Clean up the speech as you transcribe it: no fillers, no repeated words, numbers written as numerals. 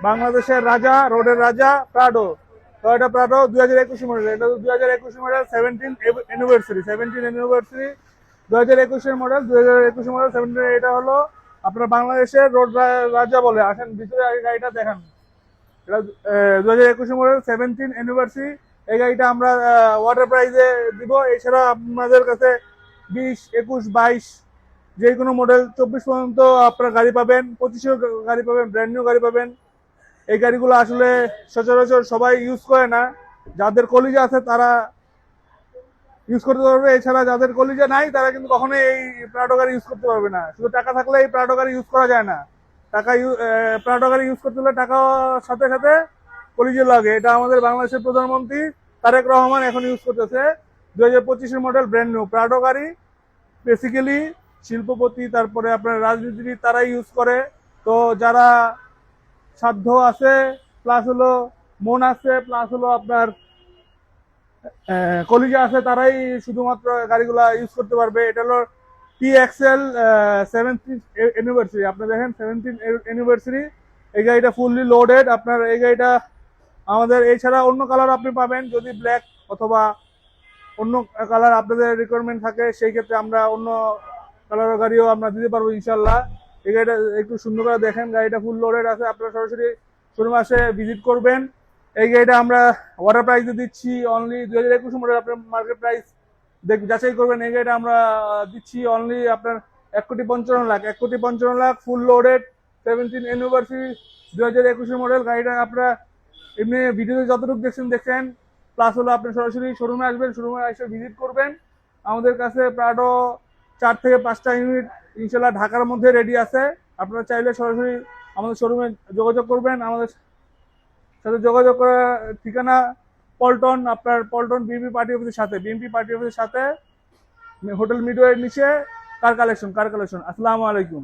বাংলাদেশের রাজা, রোডের রাজা, প্রাডো, টয়োটা প্রাডো 2021 মডেল। এটা 2021 মডেল, 17 অ্যানিভার্সারি 2021 মডেল, 2021 মডেল 17। এটা হলো আপনার বাংলাদেশের রোড রাজা বলে। আসেন ভিতরে আগে গাড়িটা দেখান। এটা 2021 মডেল, 17 অ্যানিভার্সারি। এই গাড়িটা আমরা ওয়াটার প্রাইজে দিব। এছাড়া আপনাদের কাছে 20, 21, 22 যে কোনো মডেল 24 পর্যন্ত আপনারা গাড়ি পাবেন, 25 গাড়ি পাবেন, ব্র্যান্ড নিউ গাড়ি পাবেন। এই গাড়িগুলো আসলে সচরাচর সবাই ইউজ করে না। যাদের কলিজা আছে তারা ইউজ করতে পারবে, এছাড়া যাদের কলিজা নাই তারা কিন্তু কখনোই এই প্রাডো গাড়ি ইউজ করতে পারবে না। শুধু টাকা থাকলে এই প্রাডো গাড়ি ইউজ করা যায় না। প্রাডো গাড়ি ইউজ করতে হলে টাকা সাথে সাথে কলিজা লাগে। এটা আমাদের বাংলাদেশের প্রধানমন্ত্রী তারেক রহমান এখন ইউজ করতেছে। 2025 মডেল ব্র্যান্ড নিউ প্রাডো গাড়ি। বেসিক্যালি শিল্পপতি, তারপরে আপনার রাজনীতিবিদ তারাই ইউজ করে। তো যারা সাধ্য আছে, প্লাস হলো মন আছে, প্লাস হলো আপনার কলিজা আছে, তারাই শুধুমাত্র গাড়িগুলা ইউজ করতে পারবে। এটা হলো TXL 17th অ্যানিভার্সারি। আপনি দেখেন 17th অ্যানিভার্সারি। এই গাড়িটা ফুললি লোডেড। আপনার এই গাড়িটা আমাদের এছাড়া অন্য কালার আপনি পাবেন, যদি ব্ল্যাক অথবা অন্য কালার আপনাদের রিকোয়ারমেন্ট থাকে সেই ক্ষেত্রে আমরা অন্য কালারের গাড়িও আমরা দিতে পারবো ইনশাল্লাহ। এই গাড়িটা একটু সুন্দর করে দেখেন, গাড়িটা ফুল লোডেড আছে। আপনারা সরাসরি শোরুমে আসে ভিজিট করবেন। এই গাড়িটা আমরা ওয়াটার প্রাইসে দিচ্ছি অনলি 2021 মডেল। আপনার মার্কেট প্রাইস যাচাই করবেন। এই গাড়িটা আমরা দিচ্ছি অনলি আপনার 1,55,00,000, 1,55,00,000 full loaded 17th anniversary 2021 model. গাড়িটা আপনারা এমনি ভিডিওতে যতটুকু দেখছেন, প্লাস হলো আপনি সরাসরি শোরুমে আসবেন, শোরুমে এসে ভিজিট করবেন। আমাদের কাছে প্রাডো 4 থেকে 5টা ইউনিট ইনশাল্লাহ ঢাকার মধ্যে রেডি আছে। আপনারা চাইলে সরাসরি আমাদের শোরুমে যোগাযোগ করবেন। আমাদের সাথে যোগাযোগ করার ঠিকানা পল্টন, আপনার পল্টন বিএমপি পার্টি অফিসের সাথে হোটেল মিডওয়ের নিচে কার কালেকশন। আসসালামু আলাইকুম।